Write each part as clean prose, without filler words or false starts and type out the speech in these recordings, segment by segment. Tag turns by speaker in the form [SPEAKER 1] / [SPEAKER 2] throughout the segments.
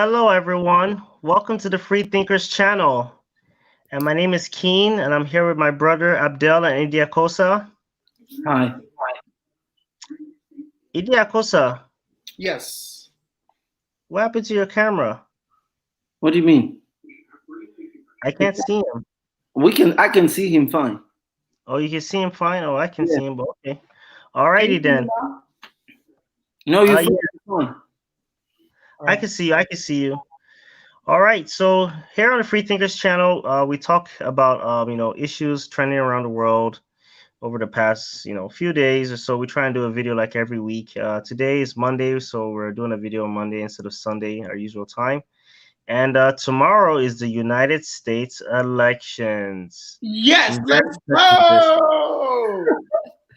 [SPEAKER 1] Hello, everyone. Welcome to the Freethinkers channel. And my name is Keen, and I'm here with my brother Abdel and Idiakosa.
[SPEAKER 2] Hi.
[SPEAKER 1] Idiakosa,
[SPEAKER 3] Yes.
[SPEAKER 1] what happened to your camera?
[SPEAKER 2] What do you mean?
[SPEAKER 1] I can't see him.
[SPEAKER 2] I can see him fine.
[SPEAKER 1] Oh, you can see him fine? Oh, I can
[SPEAKER 2] Yeah.
[SPEAKER 1] see him, but okay.
[SPEAKER 3] Can you
[SPEAKER 1] Alrighty
[SPEAKER 3] hear me
[SPEAKER 1] then.
[SPEAKER 3] now?
[SPEAKER 2] No, you
[SPEAKER 1] Yeah,
[SPEAKER 2] fine.
[SPEAKER 1] I can see you. I can see you. All right. So here on the Freethinkers channel, we talk about issues trending around the world over the past few days or so. We try and do a video like every week. Today is Monday, so we're doing a video on Monday instead of Sunday, our usual time. And tomorrow is the United States elections.
[SPEAKER 3] Yes,
[SPEAKER 1] I'm very
[SPEAKER 3] let's
[SPEAKER 1] excited for this.
[SPEAKER 3] go!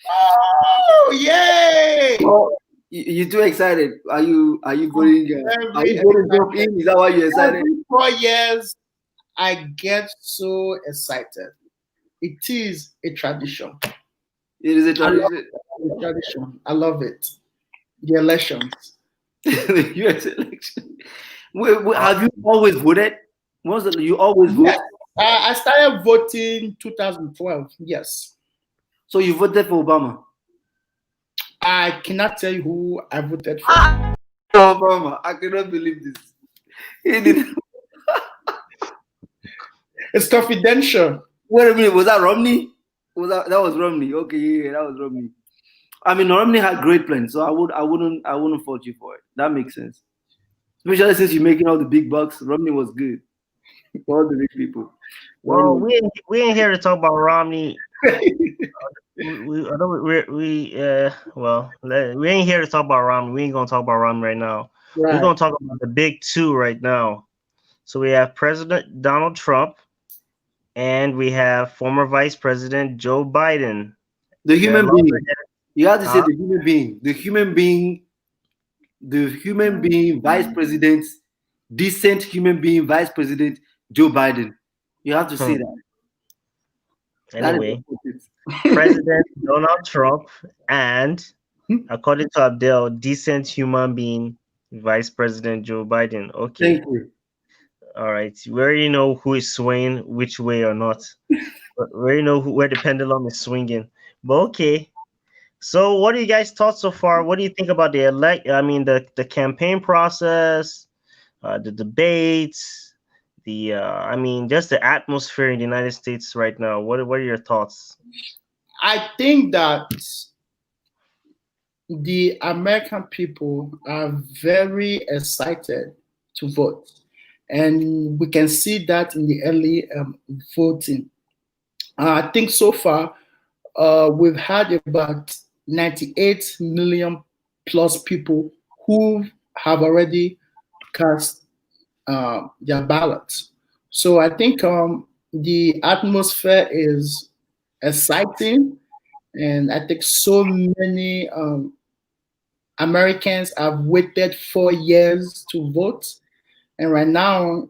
[SPEAKER 3] Oh, yay!
[SPEAKER 2] Oh, you're too excited. Are you voting? Are
[SPEAKER 3] Very
[SPEAKER 2] you voting Trump
[SPEAKER 3] excited.
[SPEAKER 2] in? Is that why you're excited?
[SPEAKER 3] Every 4 years, I get so excited. It is a tradition.
[SPEAKER 2] It is a
[SPEAKER 3] I love
[SPEAKER 2] tradition.
[SPEAKER 3] the tradition. I love it. The elections.
[SPEAKER 2] The U.S. election. Have you always voted? You always vote?
[SPEAKER 3] Yes. I started voting 2012. Yes.
[SPEAKER 2] So you voted for Obama?
[SPEAKER 3] I cannot tell you who I voted for.
[SPEAKER 2] Obama. I cannot believe this. He did.
[SPEAKER 3] It's confidential.
[SPEAKER 2] Wait a minute. Was that Romney? That was Romney? Okay, yeah, that was Romney. I mean, Romney had great plans, so I wouldn't fault you for it. That makes sense. Especially since you're making all the big bucks, Romney was good for all the rich people.
[SPEAKER 1] Well,
[SPEAKER 2] Romney.
[SPEAKER 1] we ain't here to talk about Romney. We ain't here to talk about Romney. We ain't gonna talk about Romney right now. We're
[SPEAKER 3] Right.
[SPEAKER 1] gonna talk about the big two right now. So we have President Donald Trump, and we have former Vice President Joe Biden.
[SPEAKER 2] The
[SPEAKER 1] They're
[SPEAKER 2] human being.
[SPEAKER 1] loggerheads.
[SPEAKER 2] You have to say
[SPEAKER 1] Huh?
[SPEAKER 2] the human being. The human being vice president, decent human being vice president Joe Biden. You have to say that. That is
[SPEAKER 1] Anyway,
[SPEAKER 2] important.
[SPEAKER 1] President Donald Trump and, according to Abdel, decent human being Vice President Joe Biden. Okay.
[SPEAKER 2] Thank you.
[SPEAKER 1] All right. We already know who is swaying which way or not. We already know where the pendulum is swinging. But okay. So, what do you guys thought so far? What do you think about the campaign process, the debates, just the atmosphere in the United States right now? What are your thoughts?
[SPEAKER 3] I think that the American people are very excited to vote. And we can see that in the early voting. I think so far we've had about 98 million plus people who have already cast their ballots. So I think the atmosphere is exciting, and I think so many Americans have waited 4 years to vote, and right now,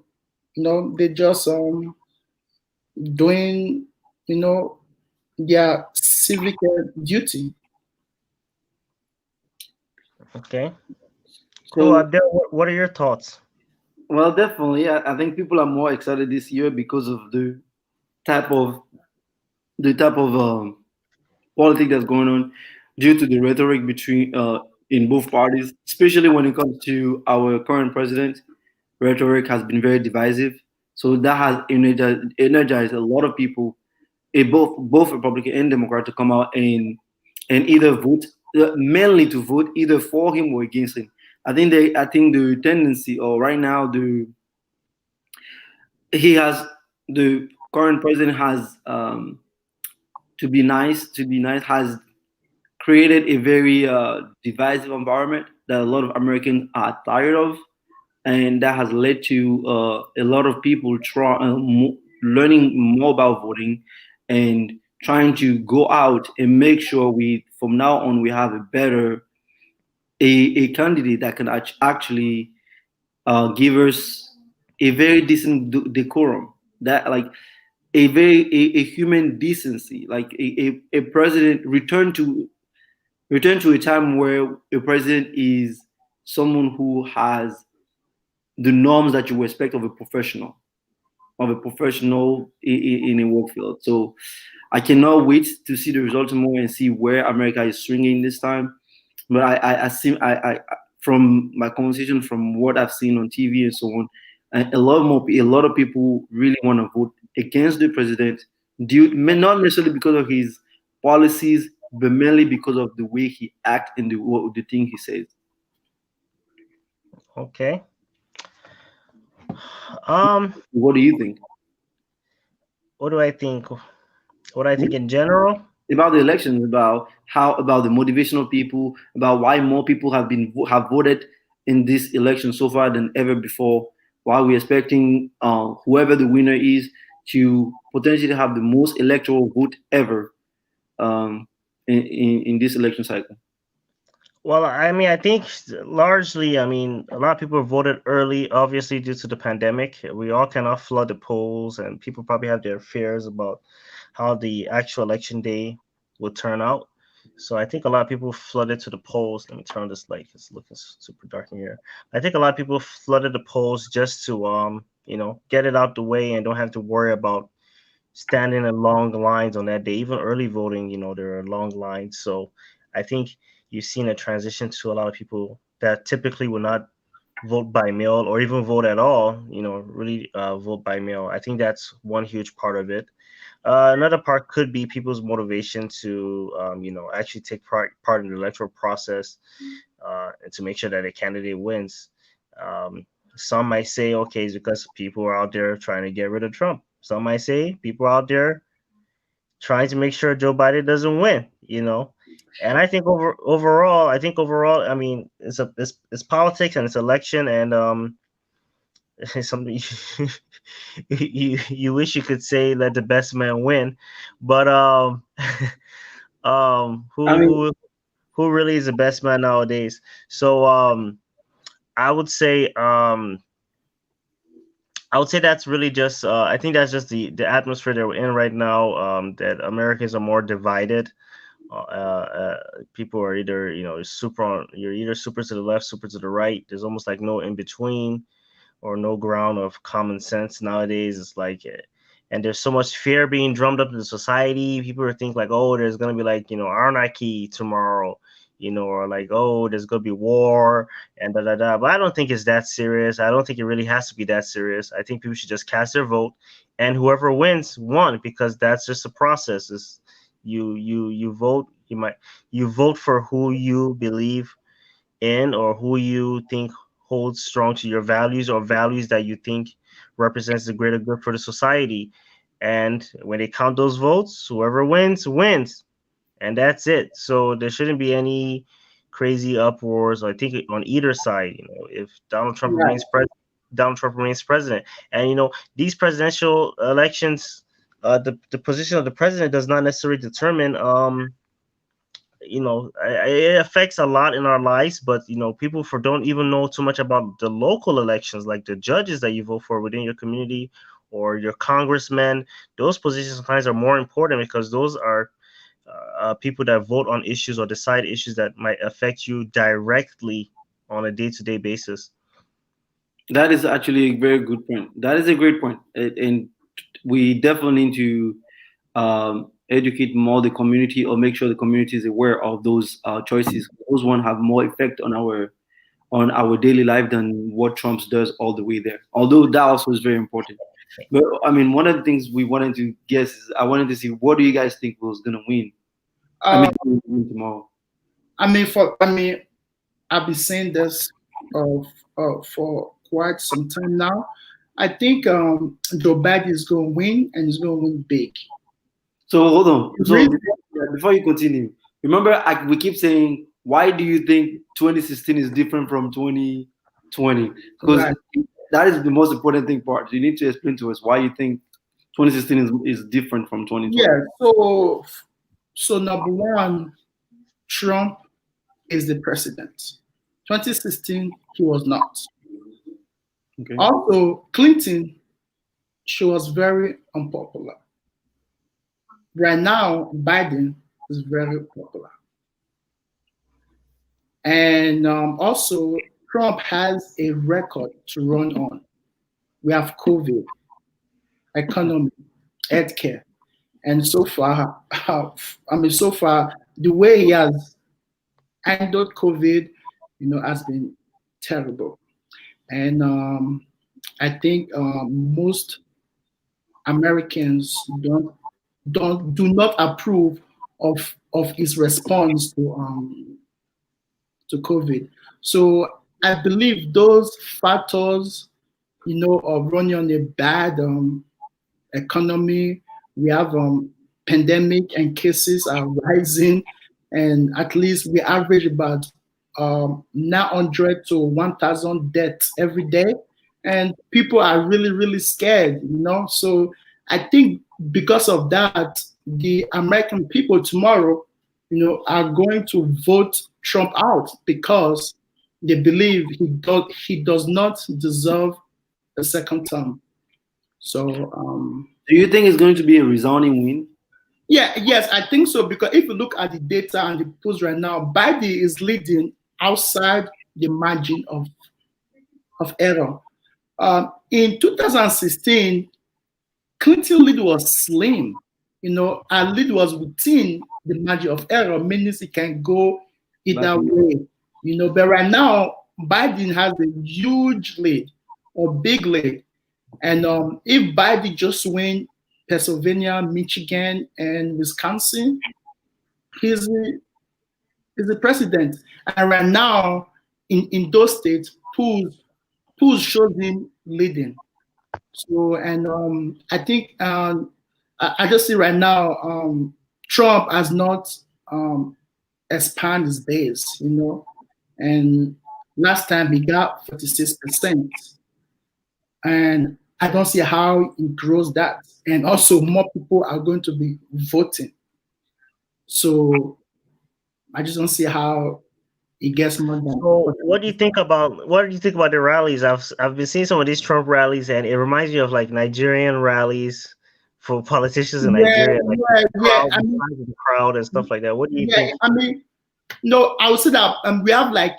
[SPEAKER 3] they're just doing, their civic duty.
[SPEAKER 1] Okay. So,
[SPEAKER 2] So,
[SPEAKER 1] Abdel, what are your thoughts?
[SPEAKER 2] well, definitely, I think people are more excited this year because of type of the type of politics that's going on due to the rhetoric between in both parties, especially when it comes to our current president. Rhetoric has been very divisive, so that has energized a lot of people, both Republican and Democrat, to come out and either vote, mainly to vote either for him or against him. I think the tendency, or right now, he has the current president has to be nice has created a very divisive environment that a lot of Americans are tired of, and that has led to a lot of people learning more about voting and trying to go out and make sure we from now on we have a candidate that can actually give us a very decent decorum, that like a human decency, like a president return to a time where a president is someone who has the norms that you expect of a professional, in a work field. So I cannot wait to see the results more and see where America is swinging this time. But I from my conversation, from what I've seen on TV and so on, a lot of people really want to vote against the president, not necessarily because of his policies, but mainly because of the way he acts and the thing he says.
[SPEAKER 1] Okay.
[SPEAKER 2] What do you think
[SPEAKER 1] What do I think? What I think in general?
[SPEAKER 2] about the elections? About the motivational people? About why more people have voted in this election so far than ever before? Why we're expecting whoever the winner is to potentially have the most electoral vote ever in this election cycle?
[SPEAKER 1] Well, I mean, I think largely, I mean, a lot of people voted early, obviously due to the pandemic. We all cannot flood the polls, and people probably have their fears about how the actual election day will turn out. So I think a lot of people flooded to the polls. Let me turn this light; it's looking super dark in here. I think a lot of people flooded the polls just to, get it out the way and don't have to worry about standing in long lines on that day. Even early voting, there are long lines. So I think you've seen a transition to a lot of people that typically would not vote by mail or even vote at all, really vote by mail. I think that's one huge part of it. Another part could be people's motivation to, actually take part in the electoral process and to make sure that a candidate wins. Um, some might say, okay, it's because people are out there trying to get rid of Trump. Some might say people are out there trying to make sure Joe Biden doesn't win. And I think overall, I mean, it's politics and it's election, and it's something you wish you could say let the best man win, but
[SPEAKER 2] I mean,
[SPEAKER 1] who really is the best man nowadays? So I would say that's really just I think that's just the atmosphere that we're in right now. That Americans are more divided. People are either you're either super to the left, super to the right. There's almost like no in between or no ground of common sense nowadays. It's like, and there's so much fear being drummed up in the society. People are think like, oh, there's gonna be like anarchy tomorrow, or like, oh, there's gonna be war and da da da. But I don't think it's that serious. I don't think it really has to be that serious. I think people should just cast their vote, and whoever wins won, because that's just a process. Is you vote. You vote for who you believe in or who you think holds strong to your values or values that you think represents the greater good for the society. And when they count those votes, whoever wins wins, and that's it. So there shouldn't be any crazy uproars, I think, on either side. If
[SPEAKER 2] right.
[SPEAKER 1] Donald Trump remains president, and these presidential elections, the position of the president does not necessarily determine it affects a lot in our lives, but people don't even know too much about the local elections, like the judges that you vote for within your community or your congressmen. Those positions sometimes are more important because those are people that vote on issues or decide issues that might affect you directly on a day-to-day basis.
[SPEAKER 2] That is actually a very good point. That is a great point, and we definitely need to educate more the community, or make sure the community is aware of those choices. Those one have more effect on our daily life than what Trump does all the way there. Although that also is very important. But I mean, one of the things we wanted to guess is, I wanted to see, what do you guys think was going to win? I mean,
[SPEAKER 3] Uh,
[SPEAKER 2] win tomorrow.
[SPEAKER 3] I've been saying this for quite some time now. I think Joe Biden is going to win, and he's going to win big.
[SPEAKER 2] So hold on.
[SPEAKER 3] The
[SPEAKER 2] So
[SPEAKER 3] reason-
[SPEAKER 2] before you continue, remember, we keep saying, why do you think 2016 is different from 2020? Because
[SPEAKER 3] Right.
[SPEAKER 2] that is the most important thing part. You need to explain to us why you think 2016 is different from 2020.
[SPEAKER 3] Yeah. So number one, Trump is the president. 2016, he was not.
[SPEAKER 2] Okay.
[SPEAKER 3] Also, Clinton, she was very unpopular. Right now, Biden is very popular. And also, Trump has a record to run on. We have COVID, economy, healthcare, and so far, so far, the way he has handled COVID, has been terrible. And I think most Americans do not approve of his response to COVID. So I believe those factors, of running on a bad economy. We have pandemic and cases are rising, and at least we average about 900 to 1,000 deaths every day, and people are really really scared. So I think because of that, the American people tomorrow, are going to vote Trump out because they believe he does not deserve a second term. So
[SPEAKER 2] Do you think it's going to be a resounding win?
[SPEAKER 3] yes, I think so, because if you look at the data and the polls right now, Biden is leading outside the margin of error. In 2016, Clinton lead was slim. Our lead was within the margin of error, meaning it can go either way. But right now, Biden has a huge lead or big lead. And if Biden just win Pennsylvania, Michigan, and Wisconsin, he's the president. And right now, in those states, polls shows him leading. So, and I think I just see right now, Trump has not expand his base, and last time he got 46%. And I don't see how he grows that. And also more people are going to be voting. So I just don't see how he gets more than.
[SPEAKER 1] So what do you think about the rallies? I've been seeing some of these Trump rallies, and it reminds me of like Nigerian rallies for politicians in Nigeria, like the crowd and stuff like that. What do you think?
[SPEAKER 3] I mean, no, I would say that we have like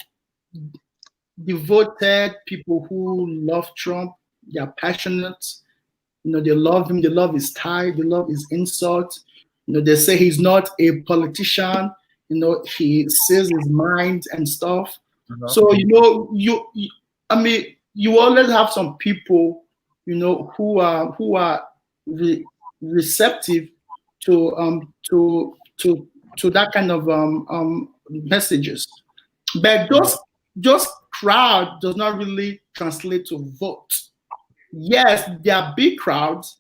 [SPEAKER 3] devoted people who love Trump. They are passionate. They love him. They love his style. They love his insult. They say he's not a politician. He says his mind and stuff. So I mean, you always have some people, who are receptive to that kind of messages. But those crowd does not really translate to vote. Yes, there are big crowds,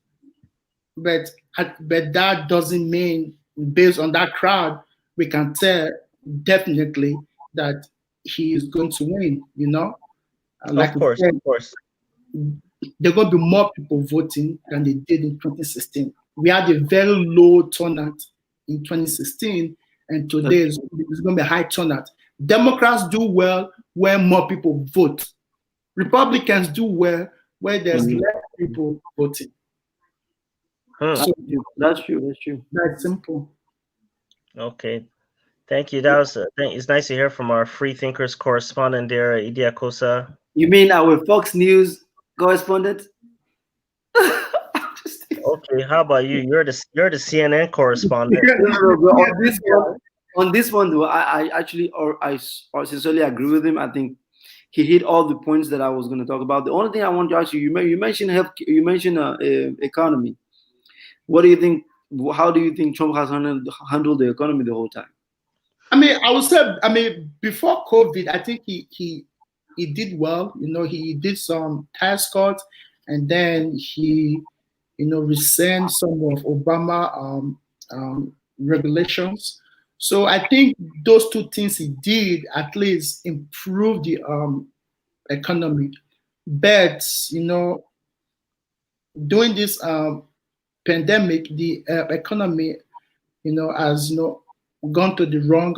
[SPEAKER 3] but that doesn't mean based on that crowd we can tell definitely that he is going to win.
[SPEAKER 1] Of course.
[SPEAKER 3] There are going to be more people voting than they did in 2016. We had a very low turnout in 2016, and today it's going to be a high turnout. Democrats do well when more people vote. Republicans do well where there's less people voting.
[SPEAKER 2] So, that's true.
[SPEAKER 3] That's simple.
[SPEAKER 1] Okay, thank you. It's nice to hear from our Freethinkers correspondent there, Idia Kosa.
[SPEAKER 2] You mean our Fox News correspondent?
[SPEAKER 1] Okay, how about you? You're the CNN correspondent.
[SPEAKER 2] On this one, though, I sincerely agree with him. I think he hit all the points that I was going to talk about. The only thing I want to ask you, you mentioned health, you mentioned economy. What do you think? How do you think Trump has handled the economy the whole time?
[SPEAKER 3] I mean, I would say, before COVID, I think he did well. He did some tax cuts, and then he, rescinded some of Obama regulations. So I think those two things he did at least improve the economy. But during this pandemic, the economy, has gone to the wrong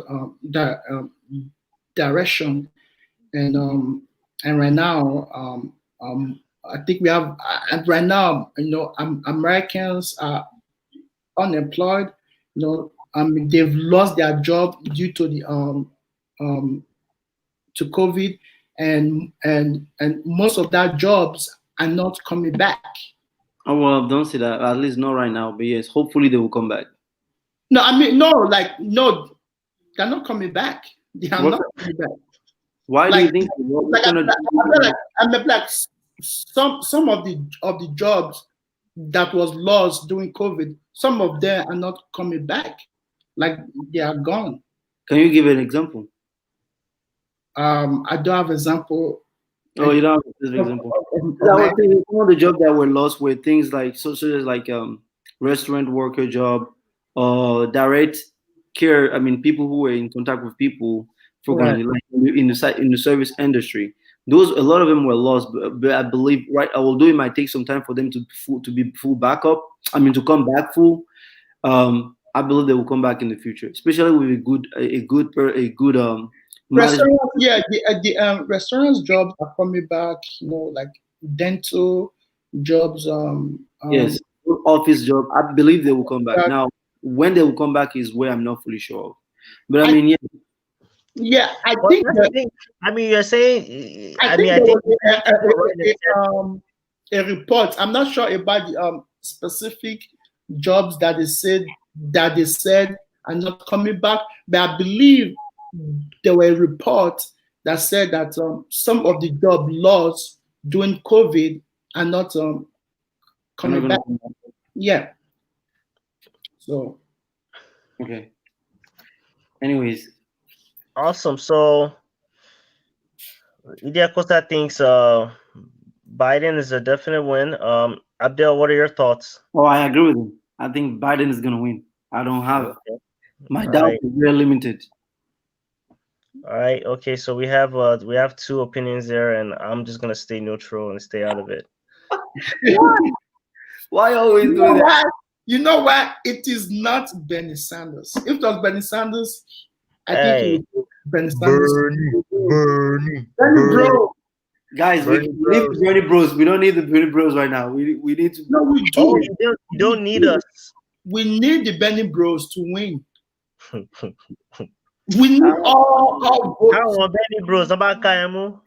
[SPEAKER 3] direction, and right now, I think we have right now, Americans are unemployed. They've lost their job due to the to COVID, and most of that jobs are not coming back.
[SPEAKER 2] Oh well, don't say that. At least not right now. But yes, hopefully they will come back.
[SPEAKER 3] No, I mean no, like no, they're not coming back. They are
[SPEAKER 2] What?
[SPEAKER 3] not coming back.
[SPEAKER 2] Why do
[SPEAKER 3] Like
[SPEAKER 2] you think? What
[SPEAKER 3] like
[SPEAKER 2] kind of?
[SPEAKER 3] I mean, like some of the jobs that was lost during COVID, some of them are not coming back. Like they are gone.
[SPEAKER 2] Can you give an example?
[SPEAKER 3] I don't have example
[SPEAKER 2] Oh, you
[SPEAKER 3] of,
[SPEAKER 2] don't have a specific
[SPEAKER 3] of,
[SPEAKER 2] example.
[SPEAKER 3] of
[SPEAKER 2] I
[SPEAKER 3] my
[SPEAKER 2] was thinking some of the jobs that were lost were things like such as like restaurant worker job or direct care. I mean, people who were in contact with people
[SPEAKER 3] right.
[SPEAKER 2] frequently, like in the service industry. Those a lot of them were lost, but I believe right. Although it might take some time for them to be full backup. I mean, to come back full. I believe they will come back in the future, especially with a good management.
[SPEAKER 3] Restaurants, yeah, the restaurants jobs are coming back. You know, like dental jobs.
[SPEAKER 2] Yes, office job. I believe they will come back.
[SPEAKER 3] That,
[SPEAKER 2] Now, when they will come back is where I'm not fully sure of. But I
[SPEAKER 3] I
[SPEAKER 2] mean, yeah,
[SPEAKER 3] yeah,
[SPEAKER 1] Well, that's the thing. I mean, you're saying.
[SPEAKER 3] I
[SPEAKER 1] I mean,
[SPEAKER 3] think
[SPEAKER 1] I
[SPEAKER 3] there
[SPEAKER 1] think
[SPEAKER 3] was
[SPEAKER 1] right in the sense.
[SPEAKER 3] a report. I'm not sure about the specific jobs that they said are not coming back, but I believe there were reports that said that some of the job lost during COVID are not
[SPEAKER 2] I'm not
[SPEAKER 3] coming
[SPEAKER 2] gonna
[SPEAKER 3] back.
[SPEAKER 2] come back.
[SPEAKER 3] Yeah. So
[SPEAKER 2] Okay. Anyways,
[SPEAKER 1] Awesome. So, Idia Costa thinks Biden is a definite win. Abdel, what are your thoughts?
[SPEAKER 2] oh, I agree with him. I think Biden is gonna win. I don't have
[SPEAKER 1] Okay.
[SPEAKER 2] my
[SPEAKER 1] All
[SPEAKER 2] doubt
[SPEAKER 1] right.
[SPEAKER 2] is very limited.
[SPEAKER 1] All right. Okay. So we have two opinions there, and I'm just gonna stay neutral and stay out of it.
[SPEAKER 2] Why always
[SPEAKER 3] you
[SPEAKER 2] do
[SPEAKER 3] know
[SPEAKER 2] that?
[SPEAKER 3] why? You know why? It is not Bernie Sanders. If it was Bernie Sanders, I think it
[SPEAKER 1] Hey,
[SPEAKER 3] would be Bernie Sanders.
[SPEAKER 1] Bernie, Bernie,
[SPEAKER 3] Bernie
[SPEAKER 1] Bernie,
[SPEAKER 3] bro.
[SPEAKER 2] Guys, we
[SPEAKER 1] Bernie
[SPEAKER 2] need the
[SPEAKER 1] Bros.
[SPEAKER 2] Bernie Bros. We don't need the Bernie Bros right now. We need to.
[SPEAKER 3] No, we
[SPEAKER 1] Oh,
[SPEAKER 3] do.
[SPEAKER 1] you
[SPEAKER 3] We
[SPEAKER 1] don't need
[SPEAKER 3] do.
[SPEAKER 1] us.
[SPEAKER 3] We need the Bernie Bros to win. We need all
[SPEAKER 1] How
[SPEAKER 3] votes.
[SPEAKER 1] are Bernie Bros? About Kayamu?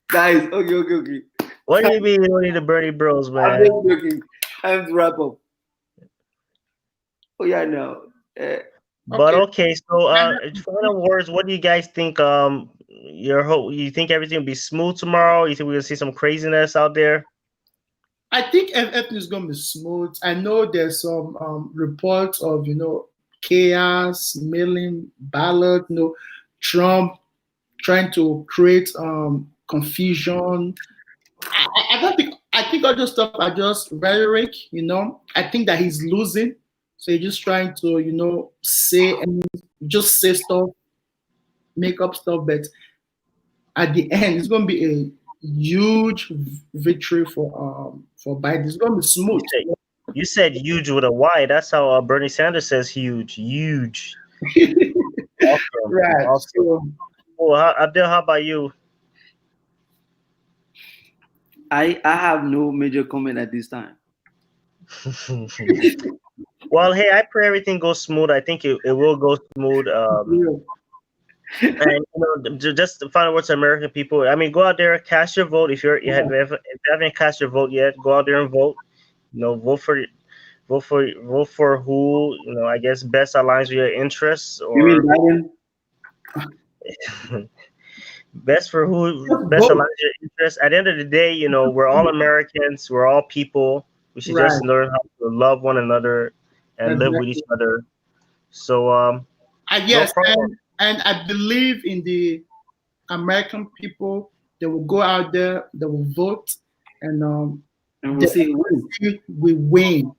[SPEAKER 2] Guys, okay.
[SPEAKER 1] What do you mean you don't need the Bernie Bros,
[SPEAKER 2] I'm
[SPEAKER 1] man?
[SPEAKER 2] just joking. Time to wrap up. Oh yeah, no.
[SPEAKER 1] But
[SPEAKER 3] Okay.
[SPEAKER 1] okay, so final words. What do you guys think? You think everything will be smooth tomorrow? You think we're gonna see some craziness out there?
[SPEAKER 3] I think everything is going to be smooth. I know there's some reports of chaos, mailing ballot, Trump trying to create confusion. I don't think. I think all those stuff are just rhetoric. I think that he's losing, so he's just trying to say and just say stuff, make up stuff. But at the end, it's going to be a huge victory for Biden. It's going to be
[SPEAKER 1] You
[SPEAKER 3] smooth.
[SPEAKER 1] said you said huge with a Y. That's how Bernie Sanders says huge, huge. Awesome,
[SPEAKER 3] Right.
[SPEAKER 1] awesome.
[SPEAKER 3] So
[SPEAKER 1] Well, Abdel, how about you?
[SPEAKER 2] I have no major comment at this time.
[SPEAKER 1] Well, hey, I pray everything goes smooth. I think it will go smooth. And just the final words to American people. I mean, go out there, cast your vote. If you haven't cast your vote yet, go out there and vote. Vote for who I guess best aligns with your interests,
[SPEAKER 2] You mean
[SPEAKER 1] or
[SPEAKER 2] Biden?
[SPEAKER 1] best for who
[SPEAKER 3] just
[SPEAKER 1] best
[SPEAKER 3] vote.
[SPEAKER 1] aligns with your interests. At the end of the day, we're all Americans. We're all people. We should
[SPEAKER 3] Right.
[SPEAKER 1] just learn how to love one another and live with each
[SPEAKER 3] Exactly.
[SPEAKER 1] other. So no
[SPEAKER 3] Yes,
[SPEAKER 1] problem.
[SPEAKER 3] and I believe in the American people. They will go out there, they will vote, and
[SPEAKER 2] And we'll see who wins.
[SPEAKER 3] democracy will win.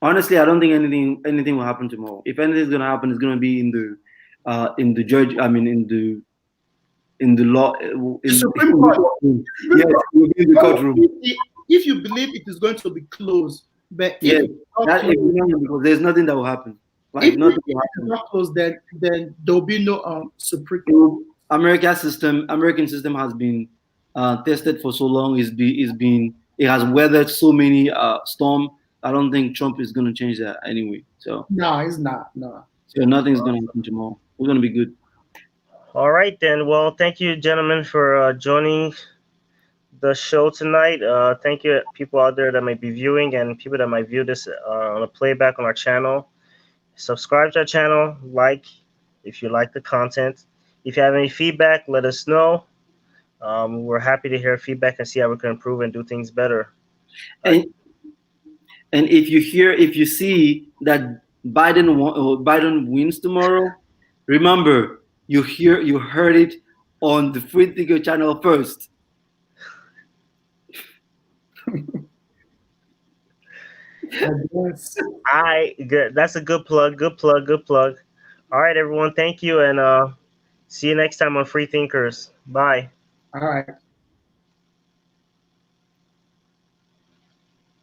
[SPEAKER 2] Honestly, I don't think anything will happen tomorrow. If anything's gonna happen, it's gonna be in the judge. I mean, in the law.
[SPEAKER 3] The Supreme Court.
[SPEAKER 2] Yes, in the courtroom.
[SPEAKER 3] If you believe it is going to be closed, but if
[SPEAKER 2] Yes,
[SPEAKER 3] it's not
[SPEAKER 2] that
[SPEAKER 3] closed,
[SPEAKER 2] because there's nothing that will happen. Like
[SPEAKER 3] if
[SPEAKER 2] nothing
[SPEAKER 3] it
[SPEAKER 2] will
[SPEAKER 3] is
[SPEAKER 2] happen.
[SPEAKER 3] not closed, then there will be no Supreme Court.
[SPEAKER 2] American system has been tested for so long. It has weathered so many storms. I don't think Trump is gonna change that anyway. So
[SPEAKER 3] No, it's not. No.
[SPEAKER 2] nothing's gonna happen tomorrow. We're gonna be good.
[SPEAKER 1] All right then. Well, thank you, gentlemen, for joining the show tonight. Thank you, people out there that might be viewing and people that might view this on a playback on our channel. Subscribe to our channel, like if you like the content. If you have any feedback, let us know. We're happy to hear feedback and see how we can improve and do things better.
[SPEAKER 2] And and if you see that Biden wins tomorrow, remember you heard it on the Free Thinker channel first.
[SPEAKER 3] Yes.
[SPEAKER 1] I good. That's a good plug. Good plug. Good plug. All right, everyone. Thank you, and see you next time on Free Thinkers. Bye.
[SPEAKER 3] All right.